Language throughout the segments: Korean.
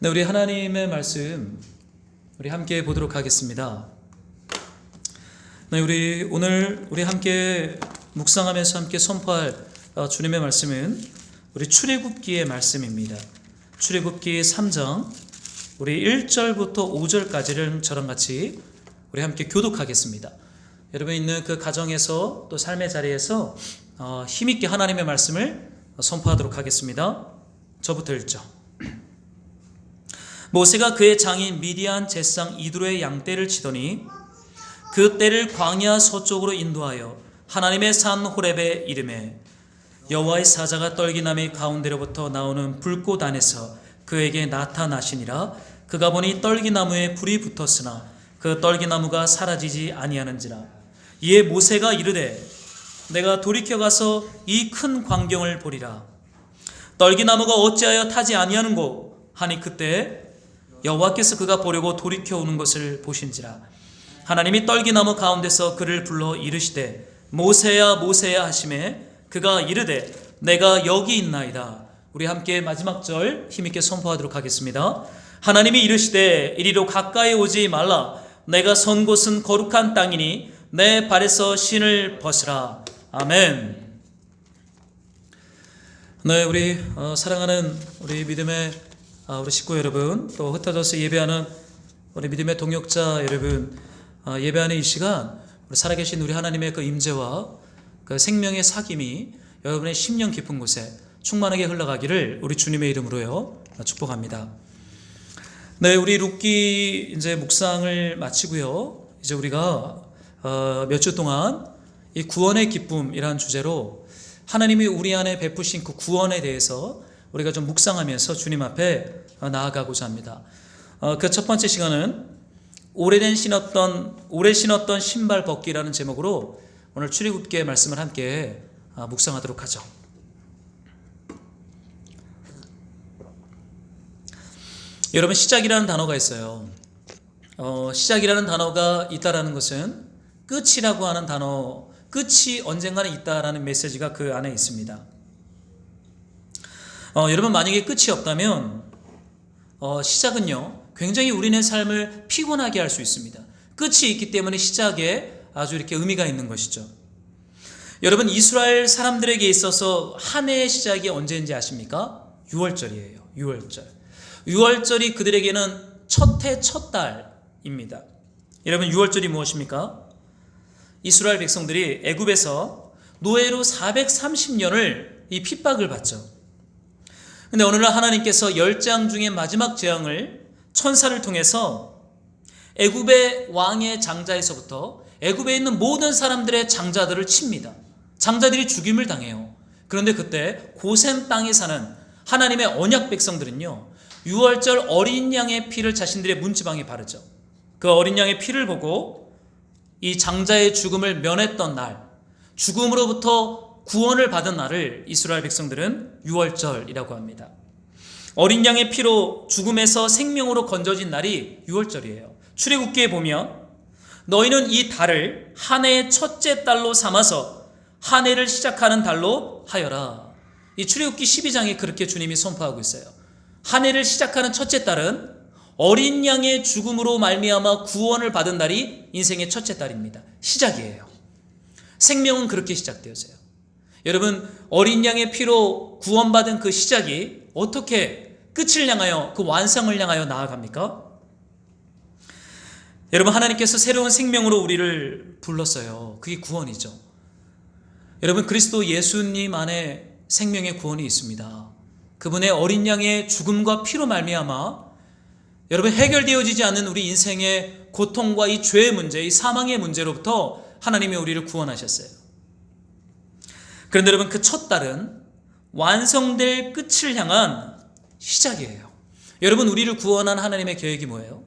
네, 우리 하나님의 말씀 우리 함께 보도록 하겠습니다. 네, 오늘 우리 함께 묵상하면서 함께 선포할 주님의 말씀은 우리 출애굽기의 말씀입니다. 출애굽기 3장 우리 1절부터 5절까지를 저랑 같이 우리 함께 교독하겠습니다. 여러분 있는 그 가정에서 또 삶의 자리에서 힘있게 하나님의 말씀을 선포하도록 하겠습니다. 저부터 읽죠. 모세가 그의 장인 미디안 제사장 이드로의 양떼를 치더니 그 떼를 광야 서쪽으로 인도하여 하나님의 산 호렙에 이르매 여호와의 사자가 떨기나무 가운데로부터 나오는 불꽃 안에서 그에게 나타나시니라. 그가 보니 떨기나무에 불이 붙었으나 그 떨기나무가 사라지지 아니하는지라. 이에 모세가 이르되 내가 돌이켜 가서 이 큰 광경을 보리라. 떨기나무가 어찌하여 타지 아니하는고 하니 그때 여호와께서 그가 보려고 돌이켜 오는 것을 보신지라. 하나님이 떨기나무 가운데서 그를 불러 이르시되 모세야 모세야 하시매 그가 이르되 내가 여기 있나이다. 우리 함께 마지막 절 힘있게 선포하도록 하겠습니다. 하나님이 이르시되 이리로 가까이 오지 말라. 내가 선 곳은 거룩한 땅이니 내 발에서 신을 벗으라. 아멘. 네, 우리 사랑하는 우리 믿음의 우리 식구 여러분, 또 흩어져서 예배하는 우리 믿음의 동역자 여러분, 예배하는 이 시간 우리 살아계신 우리 하나님의 그 임재와 그 생명의 사귐이 여러분의 심령 깊은 곳에 충만하게 흘러가기를 우리 주님의 이름으로요 축복합니다. 네, 우리 룻기 이제 묵상을 마치고요. 이제 우리가 몇 주 동안 이 구원의 기쁨이라는 주제로 하나님이 우리 안에 베푸신 그 구원에 대해서 우리가 좀 묵상하면서 주님 앞에 나아가고자 합니다. 그 첫 번째 시간은 오래 신었던 신발 벗기라는 제목으로 오늘 출애굽기의 말씀을 함께 묵상하도록 하죠. 여러분, 시작이라는 단어가 있어요. 시작이라는 단어가 있다라는 것은 끝이라고 하는 단어, 끝이 언젠가는 있다라는 메시지가 그 안에 있습니다. 여러분, 만약에 끝이 없다면 시작은요 굉장히 우리의 삶을 피곤하게 할 수 있습니다. 끝이 있기 때문에 시작에 아주 이렇게 의미가 있는 것이죠. 여러분, 이스라엘 사람들에게 있어서 한 해의 시작이 언제인지 아십니까? 6월절이에요. 6월절. 6월절이 그들에게는 첫 해 첫 달입니다. 여러분, 6월절이 무엇입니까? 이스라엘 백성들이 애굽에서 노예로 430년을 이 핍박을 받죠. 근데 어느 날 하나님께서 10장 중에 마지막 재앙을 천사를 통해서 애굽의 왕의 장자에서부터 애굽에 있는 모든 사람들의 장자들을 칩니다. 장자들이 죽임을 당해요. 그런데 그때 고센 땅에 사는 하나님의 언약 백성들은요 6월절 어린 양의 피를 자신들의 문지방에 바르죠. 그 어린 양의 피를 보고 이 장자의 죽음을 면했던 날, 죽음으로부터 구원을 받은 날을 이스라엘 백성들은 6월절이라고 합니다. 어린 양의 피로 죽음에서 생명으로 건져진 날이 6월절이에요. 출애굽기에 보면 너희는 이 달을 한 해의 첫째 달로 삼아서 한 해를 시작하는 달로 하여라. 이 출애굽기 12장에 그렇게 주님이 선포하고 있어요. 한 해를 시작하는 첫째 달은 어린 양의 죽음으로 말미암아 구원을 받은 날이 인생의 첫째 달입니다. 시작이에요. 생명은 그렇게 시작되어져요. 여러분, 어린 양의 피로 구원받은 그 시작이 어떻게 끝을 향하여 그 완성을 향하여 나아갑니까? 여러분, 하나님께서 새로운 생명으로 우리를 불렀어요. 그게 구원이죠. 여러분, 그리스도 예수님 안에 생명의 구원이 있습니다. 그분의 어린 양의 죽음과 피로 말미암아 여러분 해결되어지지 않는 우리 인생의 고통과 이 죄의 문제, 이 사망의 문제로부터 하나님이 우리를 구원하셨어요. 그런데 여러분, 그 첫 달은 완성될 끝을 향한 시작이에요. 여러분, 우리를 구원한 하나님의 계획이 뭐예요?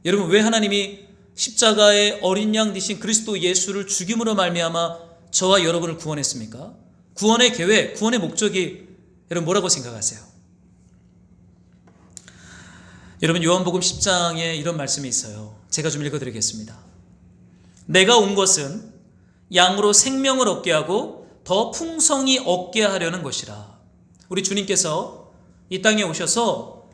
여러분, 왜 하나님이 십자가의 어린 양 되신 그리스도 예수를 죽임으로 말미암아 저와 여러분을 구원했습니까? 구원의 계획, 구원의 목적이 여러분 뭐라고 생각하세요? 여러분, 요한복음 10장에 이런 말씀이 있어요. 제가 좀 읽어드리겠습니다. 내가 온 것은 양으로 생명을 얻게 하고 더 풍성히 얻게 하려는 것이라. 우리 주님께서 이 땅에 오셔서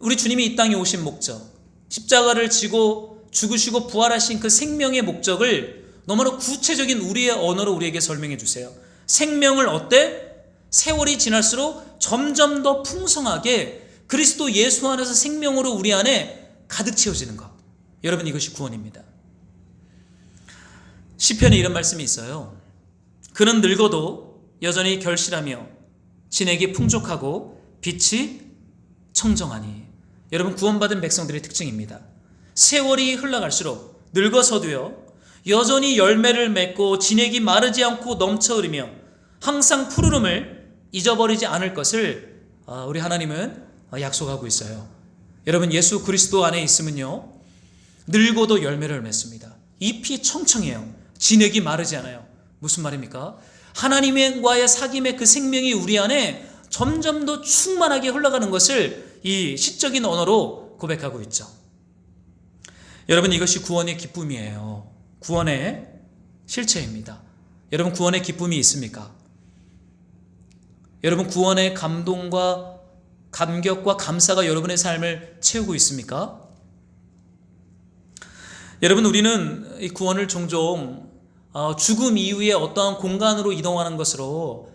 우리 주님이 이 땅에 오신 목적, 십자가를 지고 죽으시고 부활하신 그 생명의 목적을 너무나 구체적인 우리의 언어로 우리에게 설명해 주세요. 생명을 어때? 세월이 지날수록 점점 더 풍성하게 그리스도 예수 안에서 생명으로 우리 안에 가득 채워지는 것. 여러분, 이것이 구원입니다. 시편에 이런 말씀이 있어요. 그는 늙어도 여전히 결실하며 진액이 풍족하고 빛이 청정하니. 여러분, 구원받은 백성들의 특징입니다. 세월이 흘러갈수록 늙어서도요 여전히 열매를 맺고 진액이 마르지 않고 넘쳐 흐르며 항상 푸르름을 잊어버리지 않을 것을 우리 하나님은 약속하고 있어요. 여러분, 예수 그리스도 안에 있으면요 늙어도 열매를 맺습니다. 잎이 청청해요. 진액이 마르지 않아요. 무슨 말입니까? 하나님과의 사귐의 그 생명이 우리 안에 점점 더 충만하게 흘러가는 것을 이 시적인 언어로 고백하고 있죠. 여러분, 이것이 구원의 기쁨이에요. 구원의 실체입니다. 여러분, 구원의 기쁨이 있습니까? 여러분, 구원의 감동과 감격과 감사가 여러분의 삶을 채우고 있습니까? 여러분, 우리는 이 구원을 종종 죽음 이후에 어떠한 공간으로 이동하는 것으로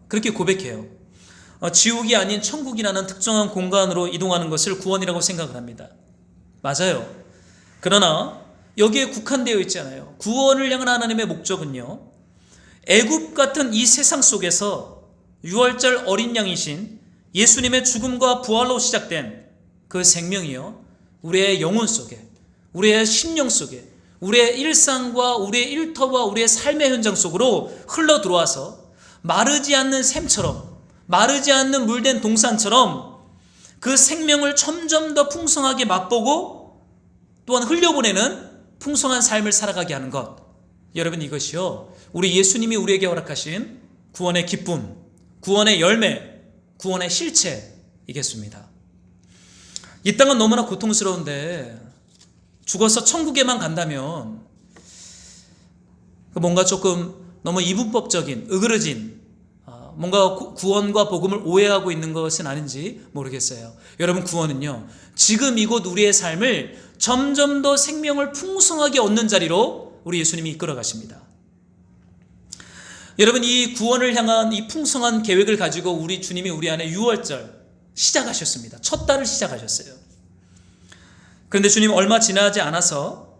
그렇게 고백해요. 지옥이 아닌 천국이라는 특정한 공간으로 이동하는 것을 구원이라고 생각을 합니다. 맞아요. 그러나 여기에 국한되어 있지 않아요. 구원을 향한 하나님의 목적은요, 애굽 같은 이 세상 속에서 유월절 어린 양이신 예수님의 죽음과 부활로 시작된 그 생명이요, 우리의 영혼 속에, 우리의 심령 속에, 우리의 일상과 우리의 일터와 우리의 삶의 현장 속으로 흘러 들어와서 마르지 않는 샘처럼, 마르지 않는 물된 동산처럼 그 생명을 점점 더 풍성하게 맛보고 또한 흘려보내는 풍성한 삶을 살아가게 하는 것. 여러분, 이것이요 우리 예수님이 우리에게 허락하신 구원의 기쁨, 구원의 열매, 구원의 실체이겠습니다. 이 땅은 너무나 고통스러운데 죽어서 천국에만 간다면 뭔가 조금 너무 이분법적인, 으그러진 뭔가 구원과 복음을 오해하고 있는 것은 아닌지 모르겠어요. 여러분, 구원은요 지금 이곳 우리의 삶을 점점 더 생명을 풍성하게 얻는 자리로 우리 예수님이 이끌어 가십니다. 여러분, 이 구원을 향한 이 풍성한 계획을 가지고 우리 주님이 우리 안에 유월절 시작하셨습니다. 첫 달을 시작하셨어요. 그런데 주님 얼마 지나지 않아서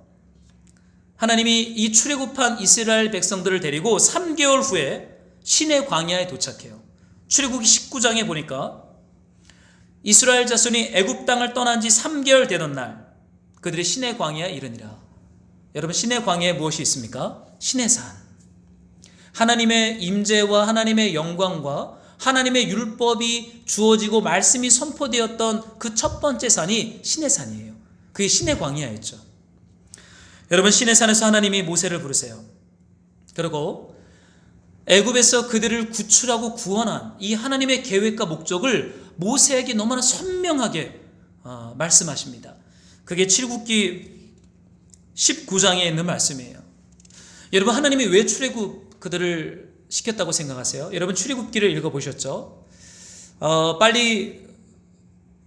하나님이 이 출애굽한 이스라엘 백성들을 데리고 3개월 후에 시내 광야에 도착해요. 출애굽기 19장에 보니까 이스라엘 자손이 애굽 땅을 떠난 지 3개월 되던 날 그들이 시내 광야에 이르니라. 여러분, 시내 광야에 무엇이 있습니까? 시내산. 하나님의 임재와 하나님의 영광과 하나님의 율법이 주어지고 말씀이 선포되었던 그 첫 번째 산이 시내산이에요. 그게 시내 광야였죠. 여러분, 시내산에서 하나님이 모세를 부르세요. 그리고 애굽에서 그들을 구출하고 구원한 이 하나님의 계획과 목적을 모세에게 너무나 선명하게 말씀하십니다. 그게 출애굽기 19장에 있는 말씀이에요. 여러분, 하나님이 왜 출애굽 그들을 시켰다고 생각하세요? 여러분, 출애굽기를 읽어보셨죠? 빨리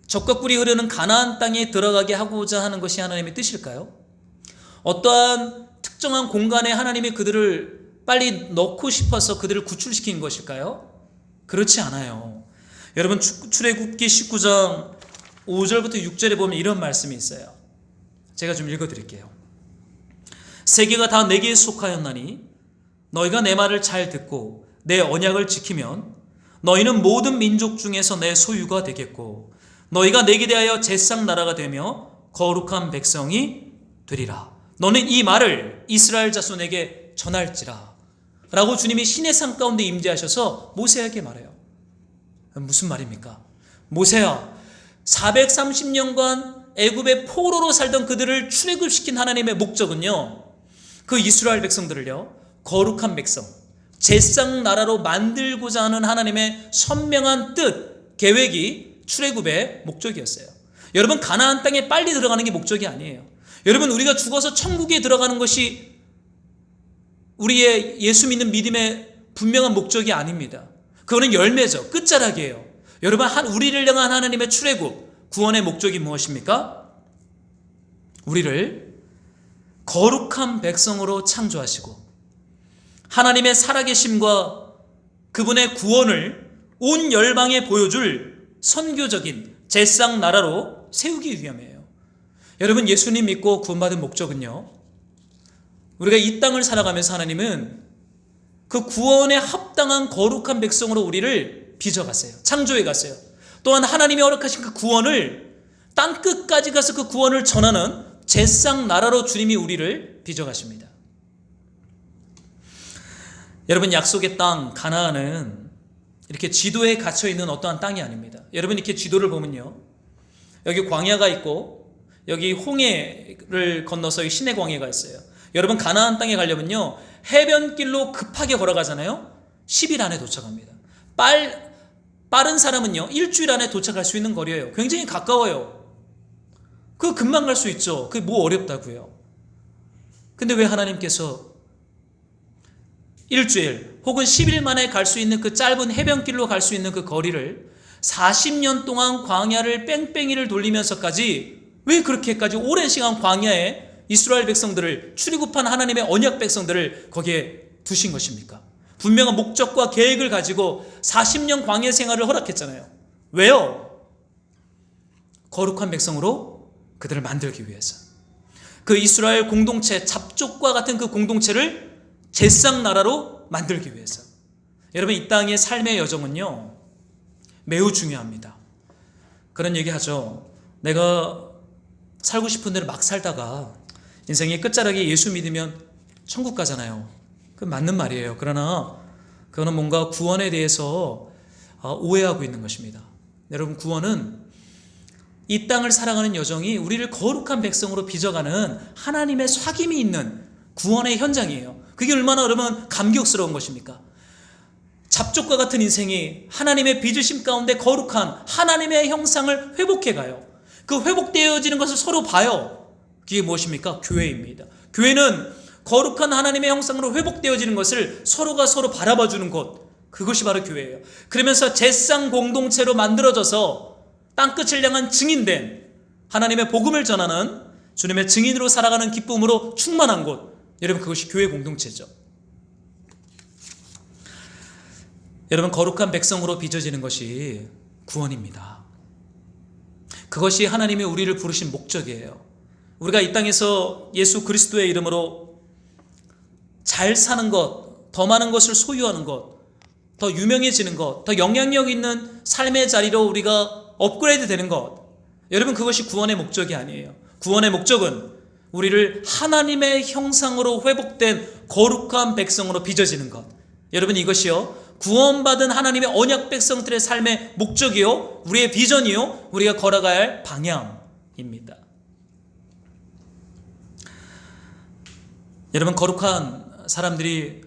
젖과 꿀이 흐르는 가나안 땅에 들어가게 하고자 하는 것이 하나님의 뜻일까요? 어떠한 특정한 공간에 하나님이 그들을 빨리 넣고 싶어서 그들을 구출시킨 것일까요? 그렇지 않아요. 여러분, 출애굽기 19장 5절부터 6절에 보면 이런 말씀이 있어요. 제가 좀 읽어드릴게요. 세계가 다 내게 속하였나니 너희가 내 말을 잘 듣고 내 언약을 지키면 너희는 모든 민족 중에서 내 소유가 되겠고 너희가 내게 대하여 제상 나라가 되며 거룩한 백성이 되리라. 너는 이 말을 이스라엘 자손에게 전할지라. 라고 주님이 시내산 가운데 임재하셔서 모세에게 말해요. 무슨 말입니까? 모세야, 430년간 애굽의 포로로 살던 그들을 출애굽시킨 하나님의 목적은요, 그 이스라엘 백성들을요 거룩한 백성, 제상 나라로 만들고자 하는 하나님의 선명한 뜻, 계획이 출애굽의 목적이었어요. 여러분, 가나안 땅에 빨리 들어가는 게 목적이 아니에요. 여러분, 우리가 죽어서 천국에 들어가는 것이 우리의 예수 믿는 믿음의 분명한 목적이 아닙니다. 그거는 열매죠. 끝자락이에요. 여러분, 우리를 향한 하나님의 출애굽, 구원의 목적이 무엇입니까? 우리를 거룩한 백성으로 창조하시고 하나님의 살아계심과 그분의 구원을 온 열방에 보여줄 선교적인 제상 나라로 세우기 위함이에요. 여러분, 예수님 믿고 구원받은 목적은요, 우리가 이 땅을 살아가면서 하나님은 그 구원에 합당한 거룩한 백성으로 우리를 빚어갔어요. 창조해 갔어요. 또한 하나님이 허락하신 그 구원을 땅 끝까지 가서 그 구원을 전하는 제상 나라로 주님이 우리를 빚어가십니다. 여러분, 약속의 땅 가나안은 이렇게 지도에 갇혀있는 어떠한 땅이 아닙니다. 여러분, 이렇게 지도를 보면요, 여기 광야가 있고 여기 홍해를 건너서 시내 광야가 있어요. 여러분, 가나안 땅에 가려면요, 해변길로 급하게 걸어가잖아요. 10일 안에 도착합니다. 빠른 사람은요, 일주일 안에 도착할 수 있는 거리예요. 굉장히 가까워요. 그거 금방 갈 수 있죠. 그게 뭐 어렵다고요. 근데 왜 하나님께서 일주일 혹은 10일 만에 갈 수 있는 그 짧은 해변길로 갈 수 있는 그 거리를 40년 동안 광야를 뺑뺑이를 돌리면서까지 왜 그렇게까지 오랜 시간 광야에 이스라엘 백성들을, 출애굽한 하나님의 언약 백성들을 거기에 두신 것입니까? 분명한 목적과 계획을 가지고 40년 광야 생활을 허락했잖아요. 왜요? 거룩한 백성으로 그들을 만들기 위해서. 그 이스라엘 공동체, 잡족과 같은 그 공동체를 제상 나라로 만들기 위해서. 여러분, 이 땅의 삶의 여정은요, 매우 중요합니다. 그런 얘기 하죠. 내가 살고 싶은 대로 막 살다가 인생의 끝자락에 예수 믿으면 천국 가잖아요. 그 맞는 말이에요. 그러나 그거는 뭔가 구원에 대해서 오해하고 있는 것입니다. 여러분, 구원은 이 땅을 살아가는 여정이 우리를 거룩한 백성으로 빚어가는 하나님의 삭임이 있는 구원의 현장이에요. 그게 얼마나 여러분 감격스러운 것입니까? 잡족과 같은 인생이 하나님의 빚으심 가운데 거룩한 하나님의 형상을 회복해가요. 그 회복되어지는 것을 서로 봐요. 그게 무엇입니까? 교회입니다. 교회는 거룩한 하나님의 형상으로 회복되어지는 것을 서로가 서로 바라봐주는 곳, 그것이 바로 교회예요. 그러면서 제상 공동체로 만들어져서 땅끝을 향한 증인된 하나님의 복음을 전하는 주님의 증인으로 살아가는 기쁨으로 충만한 곳, 여러분, 그것이 교회 공동체죠. 여러분, 거룩한 백성으로 빚어지는 것이 구원입니다. 그것이 하나님이 우리를 부르신 목적이에요. 우리가 이 땅에서 예수 그리스도의 이름으로 잘 사는 것, 더 많은 것을 소유하는 것, 더 유명해지는 것, 더 영향력 있는 삶의 자리로 우리가 업그레이드 되는 것, 여러분, 그것이 구원의 목적이 아니에요. 구원의 목적은 우리를 하나님의 형상으로 회복된 거룩한 백성으로 빚어지는 것. 여러분, 이것이요, 구원받은 하나님의 언약 백성들의 삶의 목적이요, 우리의 비전이요, 우리가 걸어가야 할 방향입니다. 여러분, 거룩한 사람들이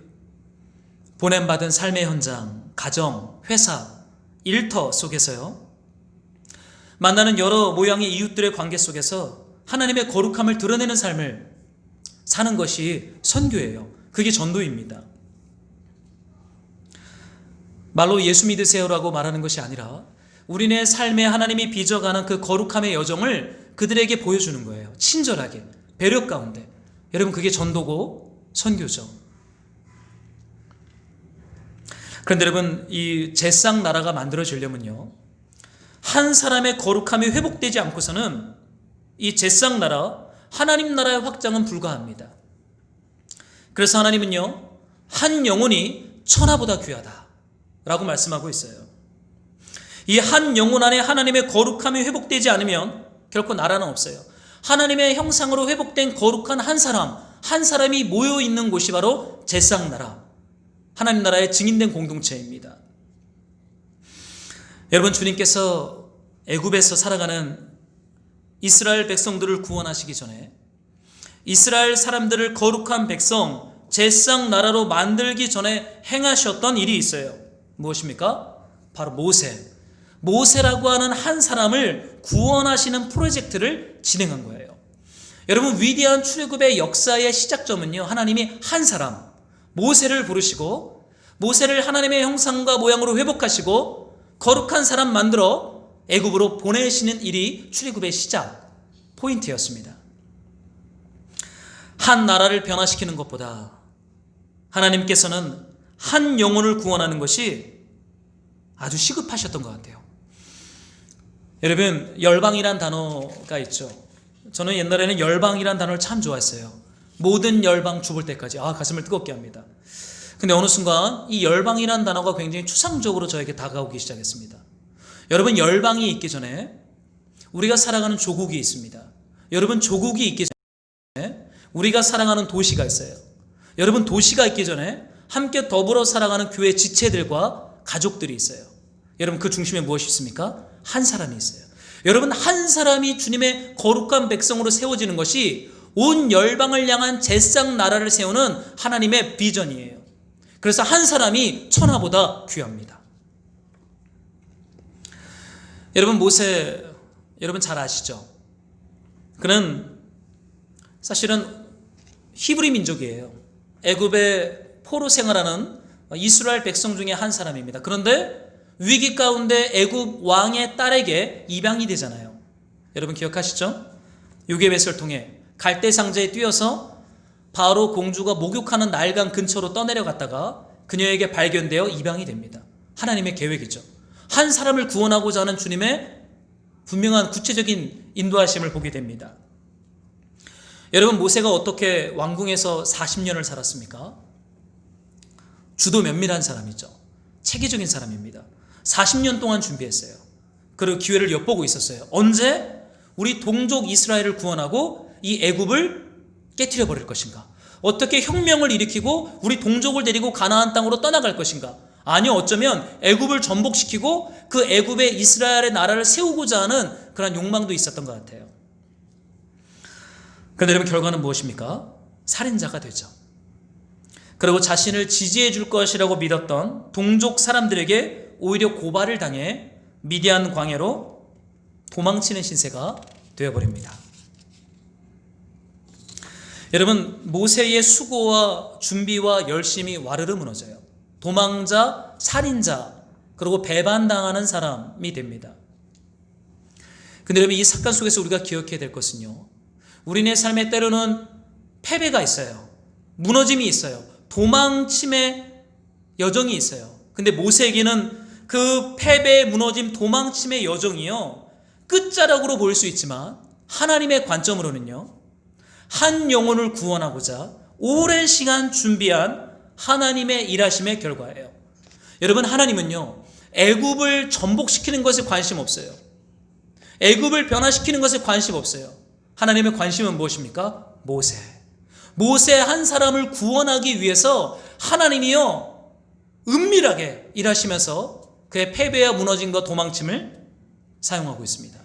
보냄받은 삶의 현장, 가정, 회사, 일터 속에서요, 만나는 여러 모양의 이웃들의 관계 속에서 하나님의 거룩함을 드러내는 삶을 사는 것이 선교예요. 그게 전도입니다. 말로 예수 믿으세요라고 말하는 것이 아니라 우리네 삶에 하나님이 빚어가는 그 거룩함의 여정을 그들에게 보여주는 거예요. 친절하게, 배려 가운데. 여러분, 그게 전도고 선교죠. 그런데 여러분, 이 제상 나라가 만들어지려면요, 한 사람의 거룩함이 회복되지 않고서는 이 제상 나라, 하나님 나라의 확장은 불가합니다. 그래서 하나님은요, 한 영혼이 천하보다 귀하다 라고 말씀하고 있어요. 이 한 영혼 안에 하나님의 거룩함이 회복되지 않으면 결코 나라는 없어요. 하나님의 형상으로 회복된 거룩한 한 사람이 모여있는 곳이 바로 제상 나라, 하나님 나라의 증인된 공동체입니다. 여러분, 주님께서 애굽에서 살아가는 이스라엘 백성들을 구원하시기 전에 이스라엘 사람들을 거룩한 백성, 제상 나라로 만들기 전에 행하셨던 일이 있어요. 무엇입니까? 바로 모세라고 하는 한 사람을 구원하시는 프로젝트를 진행한 거예요. 여러분, 위대한 출애굽의 역사의 시작점은요, 하나님이 한 사람, 모세를 부르시고 모세를 하나님의 형상과 모양으로 회복하시고 거룩한 사람 만들어 애굽으로 보내시는 일이 출애굽의 시작 포인트였습니다. 한 나라를 변화시키는 것보다 하나님께서는 한 영혼을 구원하는 것이 아주 시급하셨던 것 같아요. 여러분, 열방이란 단어가 있죠. 저는 옛날에는 열방이란 단어를 참 좋아했어요. 모든 열방 죽을 때까지. 가슴을 뜨겁게 합니다. 근데 어느 순간 이 열방이란 단어가 굉장히 추상적으로 저에게 다가오기 시작했습니다. 여러분, 열방이 있기 전에 우리가 살아가는 조국이 있습니다. 여러분, 조국이 있기 전에 우리가 살아가는 도시가 있어요. 여러분, 도시가 있기 전에 함께 더불어 살아가는 교회 지체들과 가족들이 있어요. 여러분, 그 중심에 무엇이 있습니까? 한 사람이 있어요. 여러분, 한 사람이 주님의 거룩한 백성으로 세워지는 것이 온 열방을 향한 제상 나라를 세우는 하나님의 비전이에요. 그래서 한 사람이 천하보다 귀합니다. 여러분, 모세 여러분 잘 아시죠? 그는 사실은 히브리 민족이에요. 애굽의 포로 생활하는 이스라엘 백성 중에 한 사람입니다. 그런데 위기 가운데 애굽 왕의 딸에게 입양이 되잖아요. 여러분 기억하시죠? 요게벳을 통해 갈대 상자에 뛰어서 바로 공주가 목욕하는 나일강 근처로 떠내려갔다가 그녀에게 발견되어 입양이 됩니다. 하나님의 계획이죠. 한 사람을 구원하고자 하는 주님의 분명한 구체적인 인도하심을 보게 됩니다. 여러분, 모세가 어떻게 왕궁에서 40년을 살았습니까? 주도 면밀한 사람이죠. 체계적인 사람입니다. 40년 동안 준비했어요. 그리고 기회를 엿보고 있었어요. 언제 우리 동족 이스라엘을 구원하고 이 애굽을 깨트려 버릴 것인가? 어떻게 혁명을 일으키고 우리 동족을 데리고 가나안 땅으로 떠나갈 것인가? 아니요, 어쩌면 애굽을 전복시키고 그 애굽의 이스라엘의 나라를 세우고자 하는 그런 욕망도 있었던 것 같아요. 그런데 여러분, 결과는 무엇입니까? 살인자가 되죠. 그리고 자신을 지지해 줄 것이라고 믿었던 동족 사람들에게 오히려 고발을 당해 미디안 광야로 도망치는 신세가 되어버립니다. 여러분, 모세의 수고와 준비와 열심이 와르르 무너져요. 도망자, 살인자, 그리고 배반당하는 사람이 됩니다. 근데 여러분, 이 사건 속에서 우리가 기억해야 될 것은요, 우리네 삶에 때로는 패배가 있어요. 무너짐이 있어요. 도망침의 여정이 있어요. 근데 모세에게는 그 패배, 무너짐, 도망침의 여정이요, 끝자락으로 보일 수 있지만 하나님의 관점으로는요, 한 영혼을 구원하고자 오랜 시간 준비한 하나님의 일하심의 결과예요. 여러분, 하나님은요, 애굽을 전복시키는 것에 관심 없어요. 애굽을 변화시키는 것에 관심 없어요. 하나님의 관심은 무엇입니까? 모세 한 사람을 구원하기 위해서 하나님이요, 은밀하게 일하시면서 그의 패배와 무너짐과 도망침을 사용하고 있습니다.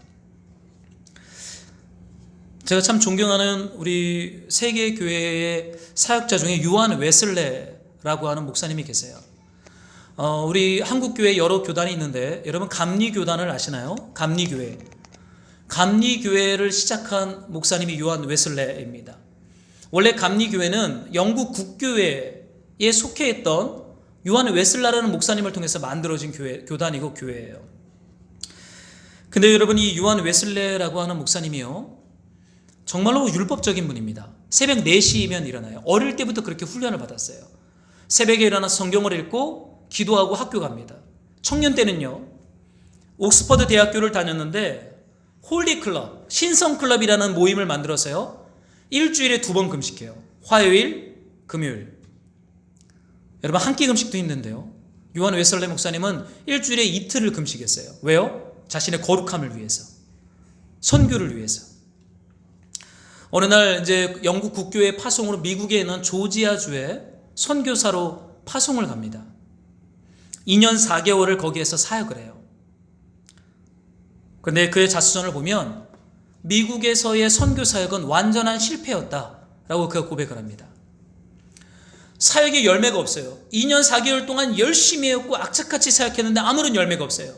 제가 참 존경하는 우리 세계교회의 사역자 중에 유한 웨슬레라고 하는 목사님이 계세요. 우리 한국교회 여러 교단이 있는데 여러분, 감리교단을 아시나요? 감리교회를 시작한 목사님이 유한 웨슬레입니다. 원래 감리교회는 영국 국교회에 속해 있던 유한 웨슬레라는 목사님을 통해서 만들어진 교단이고 교회예요. 근데 여러분, 이 유한 웨슬레라고 하는 목사님이요, 정말로 율법적인 분입니다. 새벽 4시면 일어나요. 어릴 때부터 그렇게 훈련을 받았어요. 새벽에 일어나서 성경을 읽고 기도하고 학교 갑니다. 청년 때는요, 옥스퍼드 대학교를 다녔는데 홀리클럽, 신성클럽이라는 모임을 만들어서요, 일주일에 2번 금식해요. 화요일, 금요일. 여러분, 한 끼 금식도 힘든데요, 요한 웨슬레 목사님은 일주일에 이틀을 금식했어요. 왜요? 자신의 거룩함을 위해서, 선교를 위해서. 어느 날 이제 영국 국교회 파송으로 미국에 있는 조지아주에 선교사로 파송을 갑니다. 2년 4개월을 거기에서 사역을 해요. 그런데 그의 자서전을 보면 미국에서의 선교 사역은 완전한 실패였다라고 그가 고백을 합니다. 사역의 열매가 없어요. 2년 4개월 동안 열심히 했고 악착같이 사역했는데 아무런 열매가 없어요.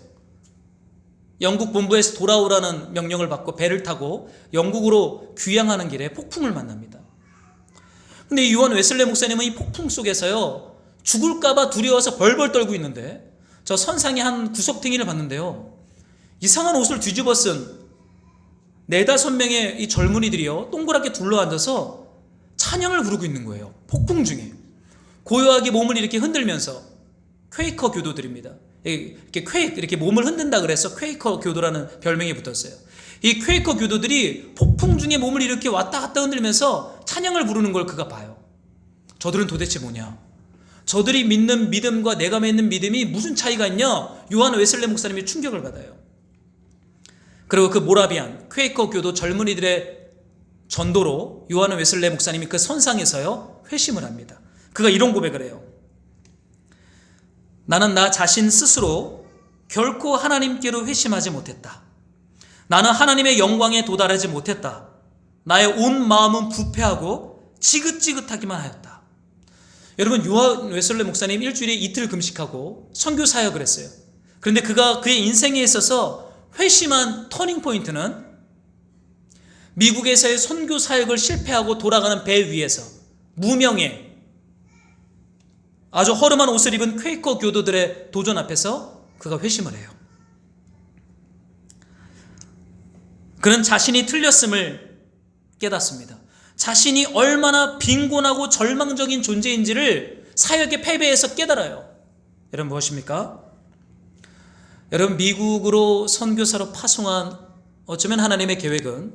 영국 본부에서 돌아오라는 명령을 받고 배를 타고 영국으로 귀향하는 길에 폭풍을 만납니다. 근데 유한 웨슬레 목사님은 이 폭풍 속에서요, 죽을까봐 두려워서 벌벌 떨고 있는데 저 선상에 한 구석탱이를 봤는데요, 이상한 옷을 뒤집어 쓴 네다섯 명의 이 젊은이들이요, 동그랗게 둘러앉아서 찬양을 부르고 있는 거예요. 폭풍 중에 고요하게 몸을 이렇게 흔들면서. 퀘이커 교도들입니다. 이렇게 몸을 흔든다 그래서 퀘이커 교도라는 별명이 붙었어요. 이 퀘이커 교도들이 폭풍 중에 몸을 이렇게 왔다 갔다 흔들면서 찬양을 부르는 걸 그가 봐요. 저들은 도대체 뭐냐? 저들이 믿는 믿음과 내가 믿는 믿음이 무슨 차이가 있냐? 요한 웨슬레 목사님이 충격을 받아요. 그리고 그 모라비안 퀘이커 교도 젊은이들의 전도로 요한 웨슬레 목사님이 그 선상에서요 회심을 합니다. 그가 이런 고백을 해요. 나는 나 자신 스스로 결코 하나님께로 회심하지 못했다. 나는 하나님의 영광에 도달하지 못했다. 나의 온 마음은 부패하고 지긋지긋하기만 하였다. 여러분, 요한 웨슬레 목사님 일주일에 이틀 금식하고 선교 사역을 했어요. 그런데 그가 그의 인생에 있어서 회심한 터닝 포인트는 미국에서의 선교 사역을 실패하고 돌아가는 배 위에서 무명의 아주 허름한 옷을 입은 퀘이커 교도들의 도전 앞에서 그가 회심을 해요. 그는 자신이 틀렸음을 깨닫습니다. 자신이 얼마나 빈곤하고 절망적인 존재인지를 사역의 패배에서 깨달아요. 여러분, 무엇입니까? 여러분, 미국으로 선교사로 파송한 어쩌면 하나님의 계획은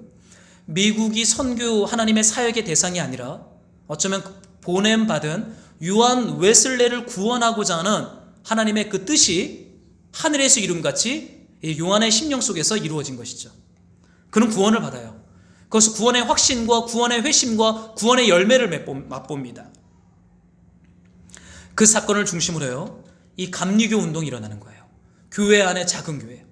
미국이 선교 하나님의 사역의 대상이 아니라 어쩌면 보냄받은 요한 웨슬레를 구원하고자 하는 하나님의 그 뜻이 하늘에서 이룬같이 요한의 심령 속에서 이루어진 것이죠. 그는 구원을 받아요. 그것은 구원의 확신과 구원의 회심과 구원의 열매를 맛봅니다. 그 사건을 중심으로 해요, 이 감리교 운동이 일어나는 거예요. 교회 안에 작은 교회,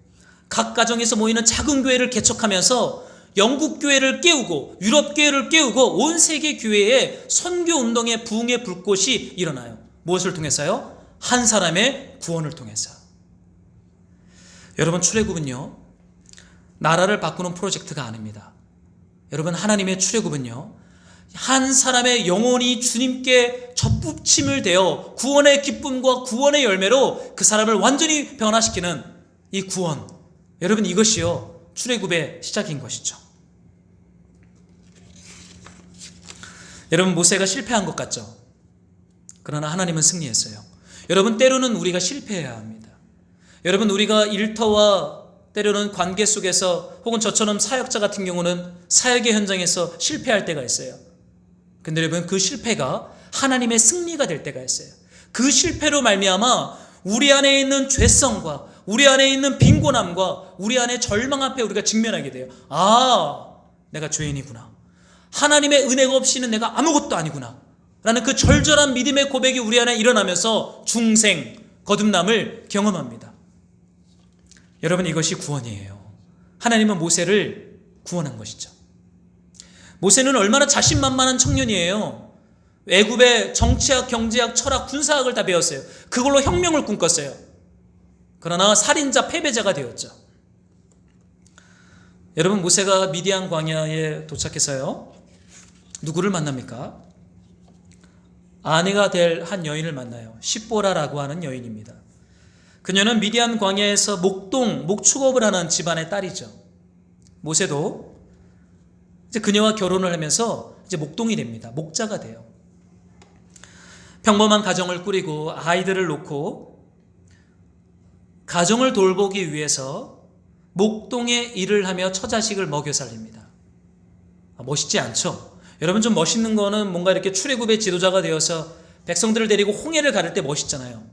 각 가정에서 모이는 작은 교회를 개척하면서 영국 교회를 깨우고 유럽 교회를 깨우고 온 세계 교회에 선교 운동의 부흥의 불꽃이 일어나요. 무엇을 통해서요? 한 사람의 구원을 통해서. 여러분, 출애굽은요 나라를 바꾸는 프로젝트가 아닙니다. 여러분, 하나님의 출애굽은요 한 사람의 영혼이 주님께 접붙임을 되어 구원의 기쁨과 구원의 열매로 그 사람을 완전히 변화시키는 이 구원, 여러분, 이것이요 출애굽의 시작인 것이죠. 여러분, 모세가 실패한 것 같죠? 그러나 하나님은 승리했어요. 여러분, 때로는 우리가 실패해야 합니다. 여러분, 우리가 일터와 때로는 관계 속에서 혹은 저처럼 사역자 같은 경우는 사역의 현장에서 실패할 때가 있어요. 근데 여러분, 그 실패가 하나님의 승리가 될 때가 있어요. 그 실패로 말미암아 우리 안에 있는 죄성과 우리 안에 있는 빈곤함과 우리 안에 절망 앞에 우리가 직면하게 돼요. 아, 내가 죄인이구나. 하나님의 은혜가 없이는 내가 아무것도 아니구나 라는 그 절절한 믿음의 고백이 우리 안에 일어나면서 중생, 거듭남을 경험합니다. 여러분, 이것이 구원이에요. 하나님은 모세를 구원한 것이죠. 모세는 얼마나 자신만만한 청년이에요. 애굽의 정치학, 경제학, 철학, 군사학을 다 배웠어요. 그걸로 혁명을 꿈꿨어요. 그러나 살인자, 패배자가 되었죠. 여러분, 모세가 미디안 광야에 도착해서요 누구를 만납니까? 아내가 될 한 여인을 만나요. 십보라라고 하는 여인입니다. 그녀는 미디안 광야에서 목축업을 하는 집안의 딸이죠. 모세도 이제 그녀와 결혼을 하면서 이제 목동이 됩니다. 목자가 돼요. 평범한 가정을 꾸리고 아이들을 놓고 가정을 돌보기 위해서 목동의 일을 하며 처자식을 먹여 살립니다. 멋있지 않죠? 여러분, 좀 멋있는 거는 뭔가 이렇게 출애굽의 지도자가 되어서 백성들을 데리고 홍해를 가를 때 멋있잖아요.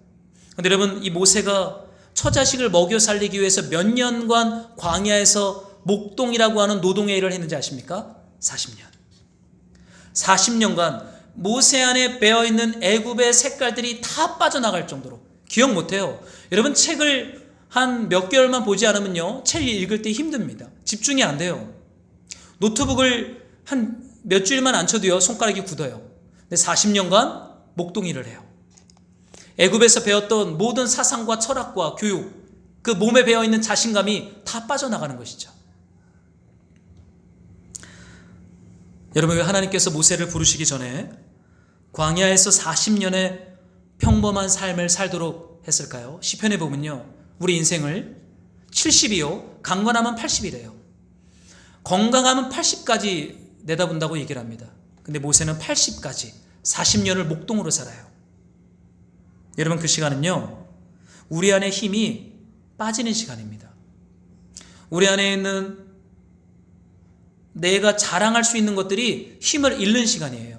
그런데 여러분, 이 모세가 처자식을 먹여 살리기 위해서 몇 년간 광야에서 목동이라고 하는 노동의 일을 했는지 아십니까? 40년. 40년간 모세 안에 배어있는 애굽의 색깔들이 다 빠져나갈 정도로. 기억 못해요. 여러분, 책을 한 몇 개월만 보지 않으면요 책 읽을 때 힘듭니다. 집중이 안 돼요. 노트북을 한 몇 주일만 안 쳐도요 손가락이 굳어요. 근데 40년간 목동 일을 해요. 애굽에서 배웠던 모든 사상과 철학과 교육, 그 몸에 배어있는 자신감이 다 빠져나가는 것이죠. 여러분, 왜 하나님께서 모세를 부르시기 전에 광야에서 40년의 평범한 삶을 살도록 했을까요? 시편에 보면요 우리 인생을 70이요. 강건하면 80이래요. 건강하면 80까지 내다본다고 얘기를 합니다. 근데 모세는 80까지 40년을 목동으로 살아요. 여러분, 그 시간은요, 우리 안에 힘이 빠지는 시간입니다. 우리 안에 있는 내가 자랑할 수 있는 것들이 힘을 잃는 시간이에요.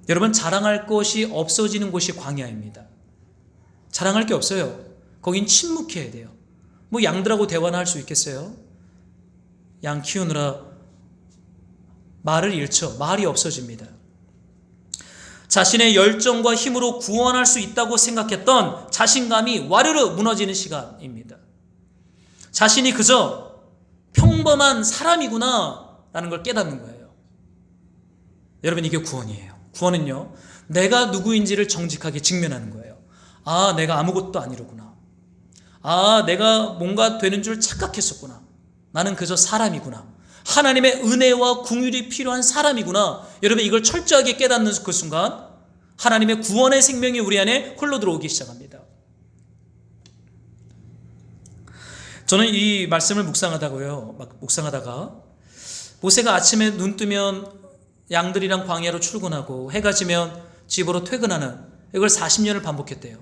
여러분, 자랑할 것이 없어지는 곳이 광야입니다. 자랑할 게 없어요. 거긴 침묵해야 돼요. 뭐 양들하고 대화나 할 수 있겠어요? 양 키우느라 말을 잃죠. 말이 없어집니다. 자신의 열정과 힘으로 구원할 수 있다고 생각했던 자신감이 와르르 무너지는 시간입니다. 자신이 그저 평범한 사람이구나 라는 걸 깨닫는 거예요. 여러분, 이게 구원이에요. 구원은요, 내가 누구인지를 정직하게 직면하는 거예요. 아, 내가 아무것도 아니로구나. 아, 내가 뭔가 되는 줄 착각했었구나. 나는 그저 사람이구나. 하나님의 은혜와 긍휼이 필요한 사람이구나. 여러분, 이걸 철저하게 깨닫는 그 순간 하나님의 구원의 생명이 우리 안에 흘러 들어오기 시작합니다. 저는 이 말씀을 묵상하다가 모세가 아침에 눈 뜨면 양들이랑 광야로 출근하고 해가 지면 집으로 퇴근하는, 이걸 40년을 반복했대요.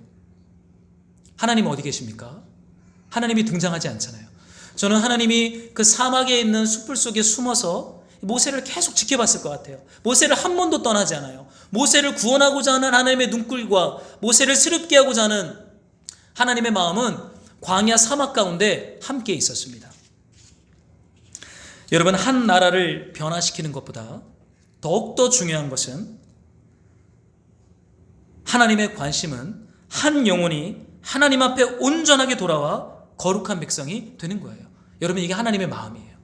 하나님 어디 계십니까? 하나님이 등장하지 않잖아요. 저는 하나님이 그 사막에 있는 숲을 속에 숨어서 모세를 계속 지켜봤을 것 같아요. 모세를 한 번도 떠나지 않아요. 모세를 구원하고자 하는 하나님의 눈길과 모세를 스럽게 하고자 하는 하나님의 마음은 광야 사막 가운데 함께 있었습니다. 여러분, 한 나라를 변화시키는 것보다 더욱더 중요한 것은, 하나님의 관심은 한 영혼이 하나님 앞에 온전하게 돌아와 거룩한 백성이 되는 거예요. 여러분, 이게 하나님의 마음이에요.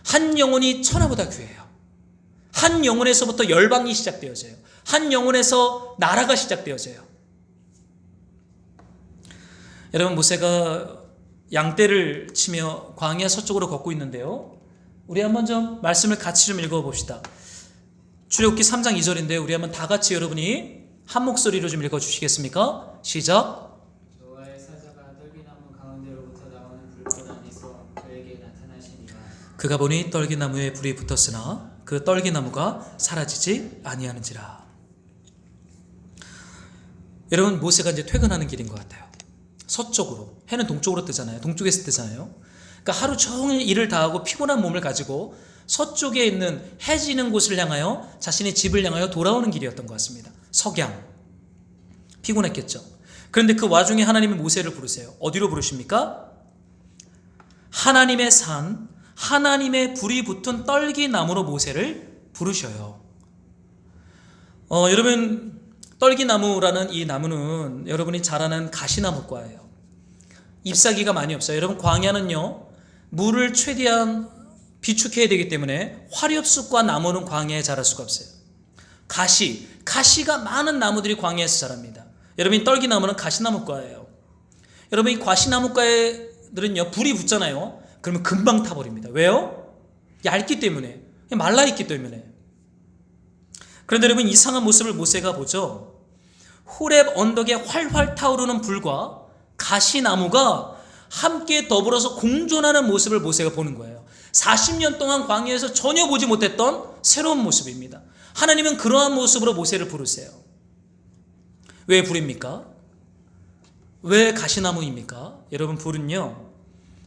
한 영혼이 천하보다 귀해요. 한 영혼에서부터 열방이 시작되어져요. 한 영혼에서 나라가 시작되어져요. 여러분, 모세가 양떼를 치며 광야 서쪽으로 걷고 있는데요, 우리 한번 좀 말씀을 같이 좀 읽어봅시다. 출애굽기 3장 2절인데요, 우리 한번 다 같이 여러분이 한 목소리로 좀 읽어주시겠습니까? 시작. 여호와의 사자가 떨기나무 가운데로부터 나오는 불꽃 안에서 그에게 나타나시니라. 그가 보니 떨기나무에 불이 붙었으나 그 떨기나무가 사라지지 아니하는지라. 여러분, 모세가 이제 퇴근하는 길인 것 같아요. 서쪽으로, 해는 동쪽으로 뜨잖아요. 동쪽에서 뜨잖아요. 그러니까 하루 종일 일을 다하고 피곤한 몸을 가지고 서쪽에 있는 해 지는 곳을 향하여, 자신의 집을 향하여 돌아오는 길이었던 것 같습니다. 석양. 피곤했겠죠. 그런데 그 와중에 하나님이 모세를 부르세요. 어디로 부르십니까? 하나님의 산, 하나님의 불이 붙은 떨기나무로 모세를 부르셔요. 여러분, 떨기나무라는 이 나무는 여러분이 잘 아는 가시나무과예요. 잎사귀가 많이 없어요. 여러분, 광야는요, 물을 최대한 비축해야 되기 때문에 화렵树과 나무는 광야에 자랄 수가 없어요. 가시가 많은 나무들이 광야에서 자랍니다. 여러분, 떨기나무는 가시나무과예요. 여러분, 이 가시나무과들은요, 불이 붙잖아요. 그러면 금방 타버립니다. 왜요? 얇기 때문에, 말라있기 때문에. 그런데 여러분, 이상한 모습을 모세가 보죠. 호렙 언덕에 활활 타오르는 불과 가시나무가 함께 더불어서 공존하는 모습을 모세가 보는 거예요. 40년 동안 광야에서 전혀 보지 못했던 새로운 모습입니다. 하나님은 그러한 모습으로 모세를 부르세요. 왜 불입니까? 왜 가시나무입니까? 여러분, 불은요,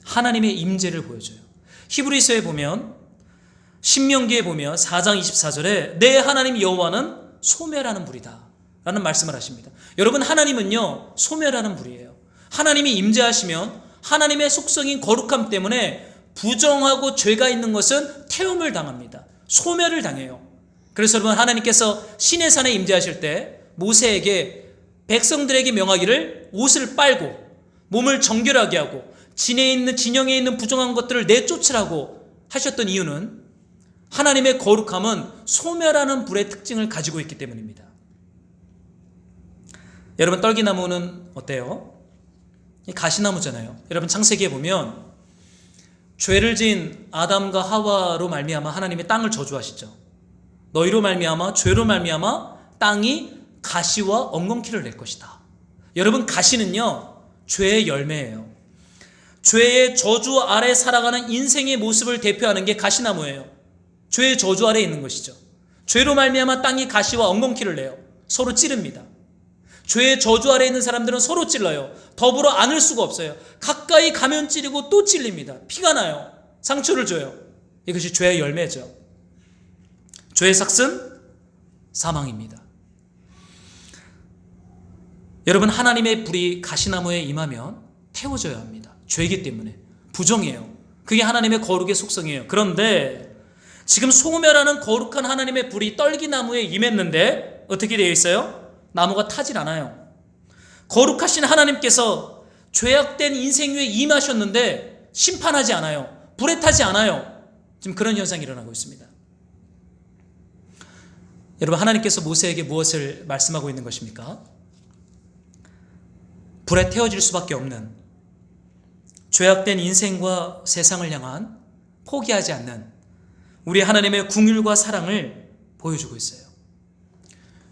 하나님의 임재를 보여줘요. 히브리서에 보면, 신명기에 보면 4장 24절에 내 하나님 여호와는 소멸하는 불이다 라는 말씀을 하십니다. 여러분, 하나님은요, 소멸하는 불이에요. 하나님이 임재하시면 하나님의 속성인 거룩함 때문에 부정하고 죄가 있는 것은 태움을 당합니다. 소멸을 당해요. 그래서 여러분, 하나님께서 시내산에 임재하실 때 모세에게 백성들에게 명하기를 옷을 빨고 몸을 정결하게 하고 진영에 있는 부정한 것들을 내쫓으라고 하셨던 이유는 하나님의 거룩함은 소멸하는 불의 특징을 가지고 있기 때문입니다. 여러분, 떨기나무는 어때요? 가시나무잖아요. 여러분, 창세기에 보면 죄를 지은 아담과 하와로 말미암아 하나님이 땅을 저주하시죠. 너희로 말미암아, 죄로 말미암아 땅이 가시와 엉겅퀴를 낼 것이다. 여러분, 가시는요, 죄의 열매예요. 죄의 저주 아래 살아가는 인생의 모습을 대표하는 게 가시나무예요. 죄의 저주 아래 있는 것이죠. 죄로 말미암아 땅이 가시와 엉겅퀴를 내요. 서로 찌릅니다. 죄의 저주 아래 있는 사람들은 서로 찔러요. 더불어 안을 수가 없어요. 가까이 가면 찌르고 또 찔립니다. 피가 나요. 상처를 줘요. 이것이 죄의 열매죠. 죄의 삭은 사망입니다. 여러분, 하나님의 불이 가시나무에 임하면 태워져야 합니다. 죄이기 때문에. 부정이에요. 그게 하나님의 거룩의 속성이에요. 그런데 지금 소멸하는 거룩한 하나님의 불이 떨기나무에 임했는데 어떻게 되어 있어요? 나무가 타질 않아요. 거룩하신 하나님께서 죄악된 인생 위에 임하셨는데 심판하지 않아요. 불에 타지 않아요. 지금 그런 현상이 일어나고 있습니다. 여러분, 하나님께서 모세에게 무엇을 말씀하고 있는 것입니까? 불에 태워질 수밖에 없는 죄악된 인생과 세상을 향한 포기하지 않는 우리 하나님의 긍휼과 사랑을 보여주고 있어요.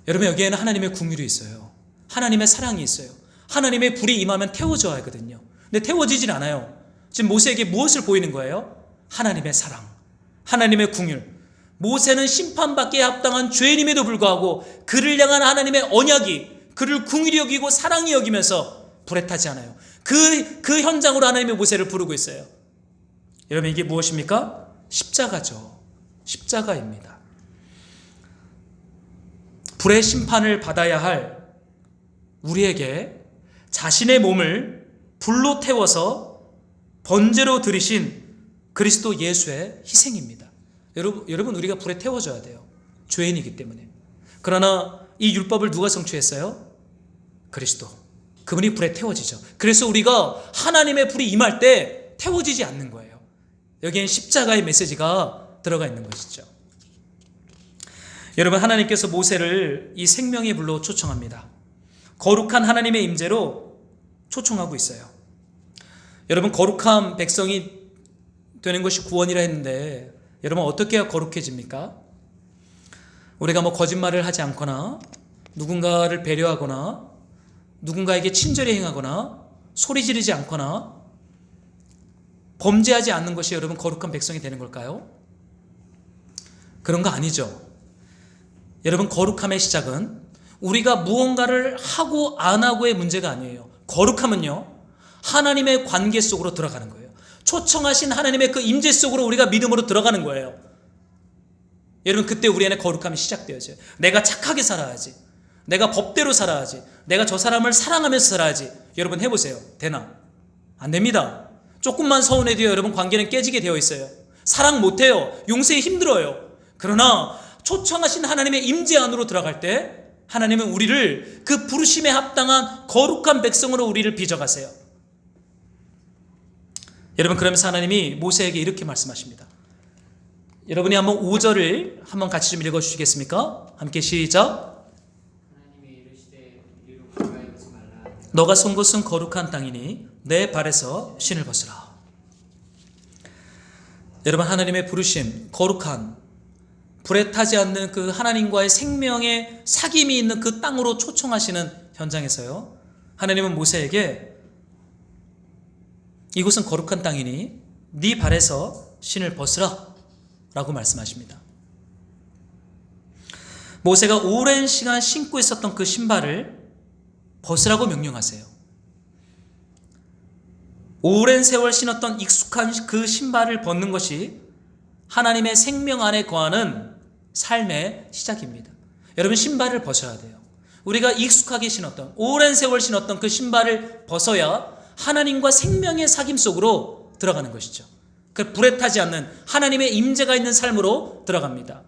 여러분, 여기에는 하나님의 긍휼이 있어요. 하나님의 사랑이 있어요. 하나님의 불이 임하면 태워져야 하거든요. 근데 태워지질 않아요. 지금 모세에게 무엇을 보이는 거예요? 하나님의 사랑, 하나님의 긍휼. 모세는 심판받기에 합당한 죄인임에도 불구하고 그를 향한 하나님의 언약이 그를 긍휼히 여기고 사랑이 여기면서 불에 타지 않아요. 그 현장으로 하나님의 모세를 부르고 있어요. 여러분, 이게 무엇입니까? 십자가죠. 십자가입니다. 불의 심판을 받아야 할 우리에게 자신의 몸을 불로 태워서 번제로 드리신 그리스도 예수의 희생입니다. 여러분, 우리가 불에 태워져야 돼요. 죄인이기 때문에. 그러나 이 율법을 누가 성취했어요? 그리스도. 그분이 불에 태워지죠. 그래서 우리가 하나님의 불이 임할 때 태워지지 않는 거예요. 여기엔 십자가의 메시지가 들어가 있는 것이죠. 여러분, 하나님께서 모세를 이 생명의 불로 초청합니다. 거룩한 하나님의 임재로 초청하고 있어요. 여러분, 거룩한 백성이 되는 것이 구원이라 했는데 여러분, 어떻게 해야 거룩해집니까? 우리가 거짓말을 하지 않거나 누군가를 배려하거나 누군가에게 친절히 행하거나 소리 지르지 않거나 범죄하지 않는 것이 여러분 거룩한 백성이 되는 걸까요? 그런 거 아니죠. 여러분, 거룩함의 시작은 우리가 무언가를 하고 안 하고의 문제가 아니에요. 거룩함은요, 하나님의 관계 속으로 들어가는 거예요. 초청하신 하나님의 그 임재 속으로 우리가 믿음으로 들어가는 거예요. 여러분, 그때 우리 안에 거룩함이 시작되어져요. 내가 착하게 살아야지. 내가 법대로 살아야지. 내가 저 사람을 사랑하면서 살아야지. 여러분, 해보세요. 되나? 안 됩니다. 조금만 서운해도요, 여러분, 관계는 깨지게 되어 있어요. 사랑 못해요. 용서에 힘들어요. 그러나 초청하신 하나님의 임재 안으로 들어갈 때 하나님은 우리를 그 부르심에 합당한 거룩한 백성으로 우리를 빚어가세요. 여러분, 그러면서 하나님이 모세에게 이렇게 말씀하십니다. 여러분이 한번 5절을 한번 같이 좀 읽어주시겠습니까? 함께 시작. 하나님이 이르시되 이리로 가까이 오지 말라. 너가 선 곳은 거룩한 땅이니 내 발에서 신을 벗으라. 여러분, 하나님의 부르심, 거룩한 불에 타지 않는 그 하나님과의 생명의 사귐이 있는 그 땅으로 초청하시는 현장에서요, 하나님은 모세에게 이곳은 거룩한 땅이니 네 발에서 신을 벗으라 라고 말씀하십니다. 모세가 오랜 시간 신고 있었던 그 신발을 벗으라고 명령하세요. 오랜 세월 신었던 익숙한 그 신발을 벗는 것이 하나님의 생명 안에 거하는 삶의 시작입니다. 여러분, 신발을 벗어야 돼요. 우리가 익숙하게 신었던, 오랜 세월 신었던 그 신발을 벗어야 하나님과 생명의 사귐 속으로 들어가는 것이죠. 그 불에 타지 않는 하나님의 임재가 있는 삶으로 들어갑니다.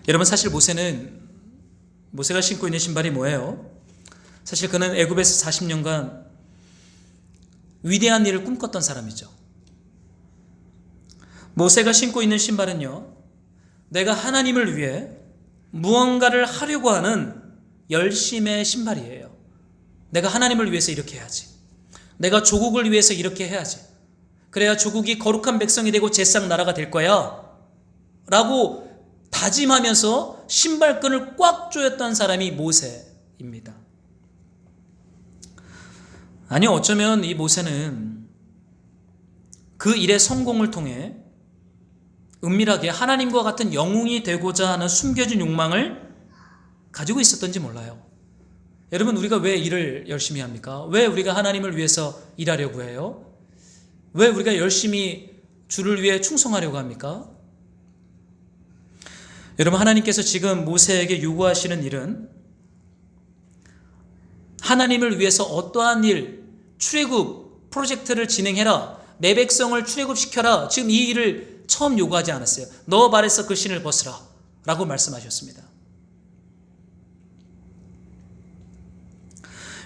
여러분, 사실 모세가 신고 있는 신발이 뭐예요? 사실 그는 애굽에서 40년간 위대한 일을 꿈꿨던 사람이죠. 모세가 신고 있는 신발은요, 내가 하나님을 위해 무언가를 하려고 하는 열심의 신발이에요. 내가 하나님을 위해서 이렇게 해야지. 내가 조국을 위해서 이렇게 해야지. 그래야 조국이 거룩한 백성이 되고 제싹 나라가 될 거야 라고 다짐하면서 신발끈을 꽉 조였던 사람이 모세입니다. 아니, 어쩌면 이 모세는 그 일의 성공을 통해 은밀하게 하나님과 같은 영웅이 되고자 하는 숨겨진 욕망을 가지고 있었던지 몰라요. 여러분, 우리가 왜 일을 열심히 합니까? 왜 우리가 하나님을 위해서 일하려고 해요? 왜 우리가 열심히 주를 위해 충성하려고 합니까? 여러분, 하나님께서 지금 모세에게 요구하시는 일은 하나님을 위해서 어떠한 일, 출애굽 프로젝트를 진행해라, 내 백성을 출애굽시켜라, 지금 이 일을 처음 요구하지 않았어요. 너 발에서 그 신을 벗으라 라고 말씀하셨습니다.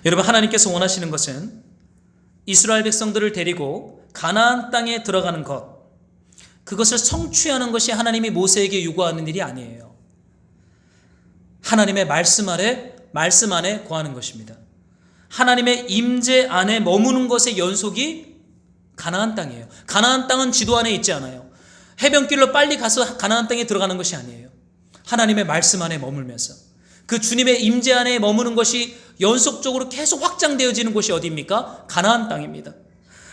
여러분, 하나님께서 원하시는 것은 이스라엘 백성들을 데리고 가나안 땅에 들어가는 것, 그것을 성취하는 것이 하나님이 모세에게 요구하는 일이 아니에요. 하나님의 말씀 안에 거하는 것입니다. 하나님의 임재 안에 머무는 것의 연속이 가나안 땅이에요. 가나안 땅은 지도 안에 있지 않아요. 해변길로 빨리 가서 가나안 땅에 들어가는 것이 아니에요. 하나님의 말씀 안에 머물면서 그 주님의 임재 안에 머무는 것이 연속적으로 계속 확장되어지는 곳이 어디입니까? 가나안 땅입니다.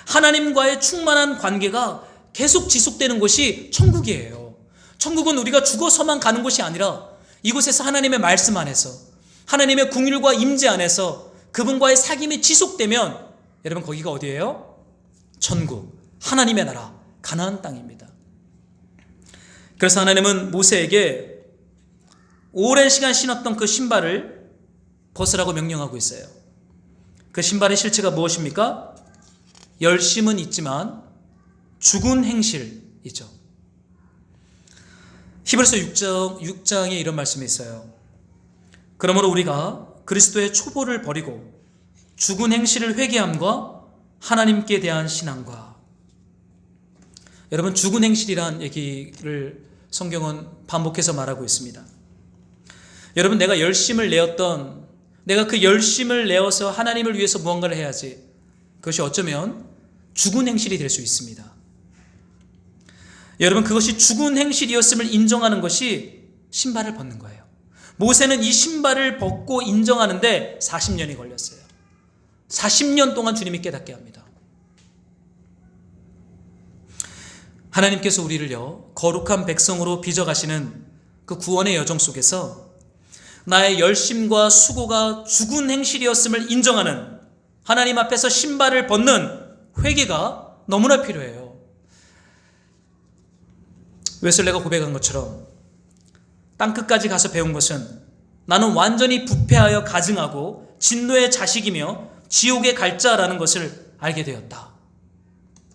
하나님과의 충만한 관계가 계속 지속되는 곳이 천국이에요. 천국은 우리가 죽어서만 가는 곳이 아니라 이곳에서 하나님의 말씀 안에서, 하나님의 긍휼과 임재 안에서 그분과의 사귐이 지속되면 여러분, 거기가 어디예요? 천국, 하나님의 나라, 가나안 땅입니다. 그래서 하나님은 모세에게 오랜 시간 신었던 그 신발을 벗으라고 명령하고 있어요. 그 신발의 실체가 무엇입니까? 열심은 있지만 죽은 행실이죠. 히브리서 6장에 이런 말씀이 있어요. 그러므로 우리가 그리스도의 초보를 버리고 죽은 행실을 회개함과 하나님께 대한 신앙과, 여러분, 죽은 행실이란 얘기를 성경은 반복해서 말하고 있습니다. 여러분, 내가 열심을 내었던, 내가 그 열심을 내어서 하나님을 위해서 무언가를 해야지, 그것이 어쩌면 죽은 행실이 될 수 있습니다. 여러분, 그것이 죽은 행실이었음을 인정하는 것이 신발을 벗는 거예요. 모세는 이 신발을 벗고 인정하는데 40년이 걸렸어요. 40년 동안 주님이 깨닫게 합니다. 하나님께서 우리를요, 거룩한 백성으로 빚어가시는 그 구원의 여정 속에서 나의 열심과 수고가 죽은 행실이었음을 인정하는, 하나님 앞에서 신발을 벗는 회개가 너무나 필요해요. 웨슬레가 고백한 것처럼 땅끝까지 가서 배운 것은 나는 완전히 부패하여 가증하고 진노의 자식이며 지옥에 갈 자라는 것을 알게 되었다.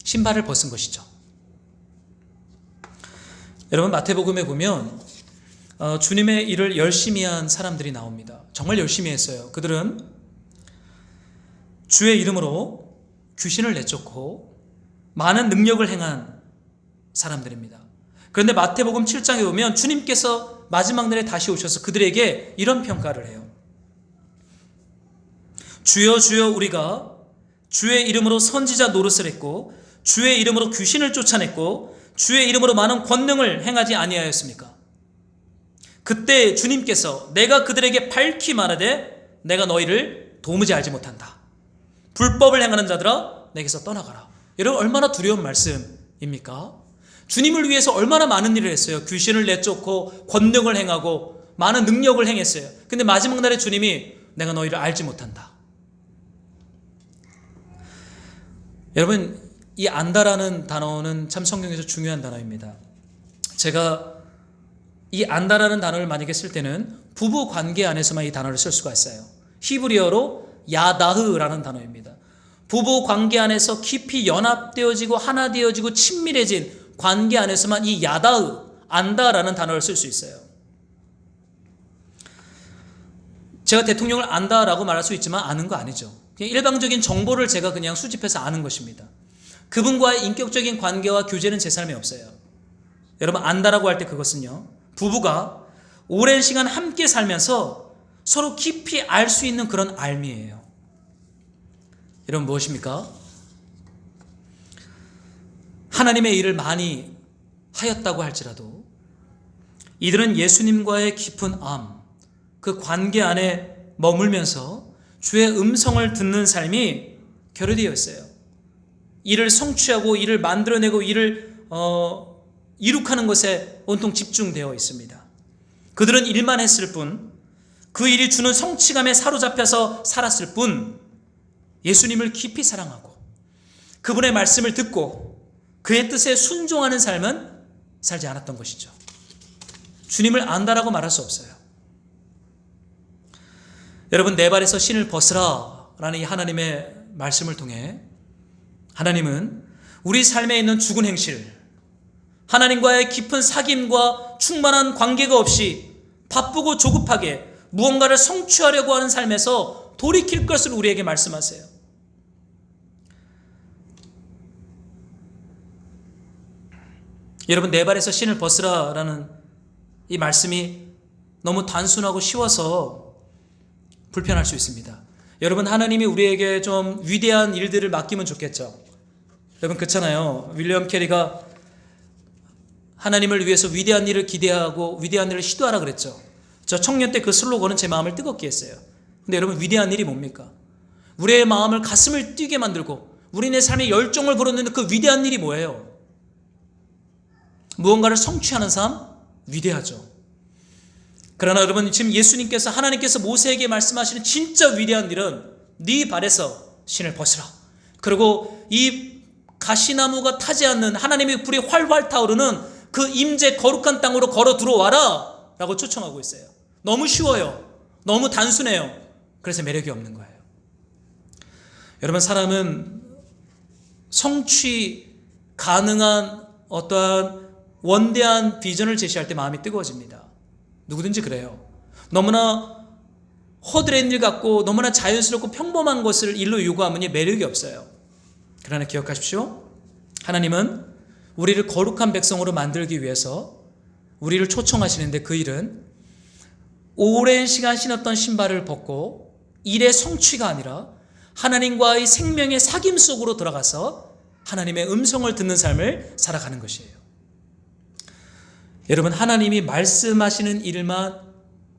신발을 벗은 것이죠. 여러분, 마태복음에 보면 주님의 일을 열심히 한 사람들이 나옵니다. 정말 열심히 했어요. 그들은 주의 이름으로 귀신을 내쫓고 많은 능력을 행한 사람들입니다. 그런데 마태복음 7장에 보면 주님께서 마지막 날에 다시 오셔서 그들에게 이런 평가를 해요. 주여 주여, 우리가 주의 이름으로 선지자 노릇을 했고 주의 이름으로 귀신을 쫓아냈고 주의 이름으로 많은 권능을 행하지 아니하였습니까? 그때 주님께서 내가 그들에게 밝히 말하되 내가 너희를 도무지 알지 못한다. 불법을 행하는 자들아, 내게서 떠나가라. 여러분, 얼마나 두려운 말씀입니까? 주님을 위해서 얼마나 많은 일을 했어요. 귀신을 내쫓고 권능을 행하고 많은 능력을 행했어요. 근데 마지막 날에 주님이 내가 너희를 알지 못한다. 여러분, 이 안다라는 단어는 참 성경에서 중요한 단어입니다. 제가 이 안다라는 단어를 만약에 쓸 때는 부부 관계 안에서만 이 단어를 쓸 수가 있어요. 히브리어로 야다흐라는 단어입니다. 부부 관계 안에서 깊이 연합되어지고 하나 되어지고 친밀해진 관계 안에서만 이 야다흐, 안다라는 단어를 쓸 수 있어요. 제가 대통령을 안다라고 말할 수 있지만 아는 거 아니죠. 그냥 일방적인 정보를 제가 그냥 수집해서 아는 것입니다. 그분과의 인격적인 관계와 교제는 제 삶에 없어요. 여러분, 안다라고 할 때 그것은요, 부부가 오랜 시간 함께 살면서 서로 깊이 알 수 있는 그런 알미예요. 여러분, 무엇입니까? 하나님의 일을 많이 하였다고 할지라도 이들은 예수님과의 깊은 암, 그 관계 안에 머물면서 주의 음성을 듣는 삶이 결여되어 있어요. 일을 성취하고 일을 만들어내고 일을 이룩하는 것에 온통 집중되어 있습니다. 그들은 일만 했을 뿐, 그 일이 주는 성취감에 사로잡혀서 살았을 뿐, 예수님을 깊이 사랑하고 그분의 말씀을 듣고 그의 뜻에 순종하는 삶은 살지 않았던 것이죠. 주님을 안다라고 말할 수 없어요. 여러분, 내 발에서 신을 벗으라 라는 이 하나님의 말씀을 통해 하나님은 우리 삶에 있는 죽은 행실, 하나님과의 깊은 사귐과 충만한 관계가 없이 바쁘고 조급하게 무언가를 성취하려고 하는 삶에서 돌이킬 것을 우리에게 말씀하세요. 여러분, 내 발에서 신을 벗으라 라는 이 말씀이 너무 단순하고 쉬워서 불편할 수 있습니다. 여러분, 하나님이 우리에게 좀 위대한 일들을 맡기면 좋겠죠. 여러분, 그렇잖아요. 윌리엄 캐리가 하나님을 위해서 위대한 일을 기대하고 위대한 일을 시도하라 그랬죠. 저 청년 때 그 슬로건은 제 마음을 뜨겁게 했어요. 근데 여러분, 위대한 일이 뭡니까? 우리의 마음을 가슴을 뛰게 만들고 우리의 삶에 열정을 불어넣는 그 위대한 일이 뭐예요? 무언가를 성취하는 삶? 위대하죠. 그러나 여러분, 지금 예수님께서, 하나님께서 모세에게 말씀하시는 진짜 위대한 일은 네 발에서 신을 벗으라. 그리고 이 가시나무가 타지 않는 하나님의 불이 활활 타오르는 그 임재 거룩한 땅으로 걸어 들어와라 라고 초청하고 있어요. 너무 쉬워요. 너무 단순해요. 그래서 매력이 없는 거예요. 여러분, 사람은 성취 가능한 어떠한 원대한 비전을 제시할 때 마음이 뜨거워집니다. 누구든지 그래요. 너무나 허드렛 일 같고 너무나 자연스럽고 평범한 것을 일로 요구하면 매력이 없어요. 그러나 기억하십시오. 하나님은 우리를 거룩한 백성으로 만들기 위해서 우리를 초청하시는데, 그 일은 오랜 시간 신었던 신발을 벗고 일의 성취가 아니라 하나님과의 생명의 사귐 속으로 들어가서 하나님의 음성을 듣는 삶을 살아가는 것이에요. 여러분, 하나님이 말씀하시는 일만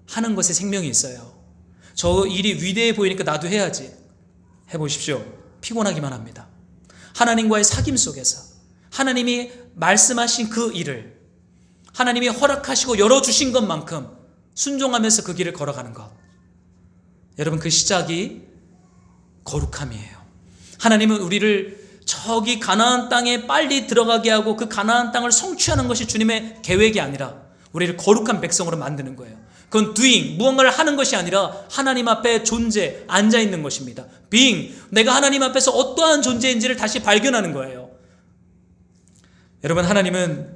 하는 것에 생명이 있어요. 저 일이 위대해 보이니까 나도 해야지. 해보십시오. 피곤하기만 합니다. 하나님과의 사귐 속에서 하나님이 말씀하신 그 일을 하나님이 허락하시고 열어주신 것만큼 순종하면서 그 길을 걸어가는 것, 여러분, 그 시작이 거룩함이에요. 하나님은 우리를 저기 가나안 땅에 빨리 들어가게 하고 그 가나안 땅을 성취하는 것이 주님의 계획이 아니라 우리를 거룩한 백성으로 만드는 거예요. 그건 doing, 무언가를 하는 것이 아니라 하나님 앞에 존재, 앉아있는 것입니다. being, 내가 하나님 앞에서 어떠한 존재인지를 다시 발견하는 거예요. 여러분, 하나님은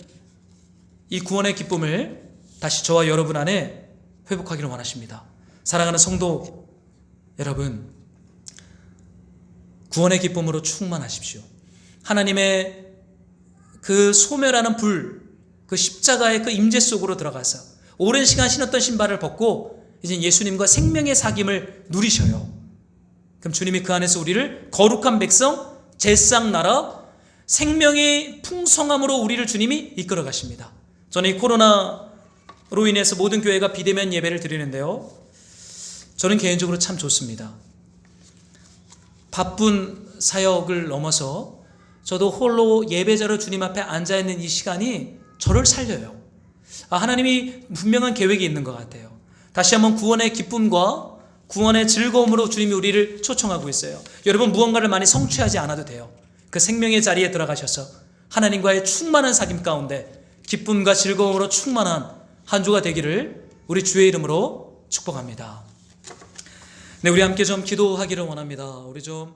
이 구원의 기쁨을 다시 저와 여러분 안에 회복하기를 원하십니다. 사랑하는 성도 여러분, 구원의 기쁨으로 충만하십시오. 하나님의 그 소멸하는 불, 그 십자가의 그 임재 속으로 들어가서 오랜 시간 신었던 신발을 벗고 이제 예수님과 생명의 사귐을 누리셔요. 그럼 주님이 그 안에서 우리를 거룩한 백성, 제상 나라, 생명의 풍성함으로 우리를 주님이 이끌어 가십니다. 저는 이 코로나로 인해서 모든 교회가 비대면 예배를 드리는데요, 저는 개인적으로 참 좋습니다. 바쁜 사역을 넘어서 저도 홀로 예배자로 주님 앞에 앉아있는 이 시간이 저를 살려요. 하나님이 분명한 계획이 있는 것 같아요. 다시 한번 구원의 기쁨과 구원의 즐거움으로 주님이 우리를 초청하고 있어요. 여러분, 무언가를 많이 성취하지 않아도 돼요. 그 생명의 자리에 들어가셔서 하나님과의 충만한 사귐 가운데 기쁨과 즐거움으로 충만한 한 주가 되기를 우리 주의 이름으로 축복합니다. 네, 우리 함께 좀 기도하기를 원합니다. 우리 좀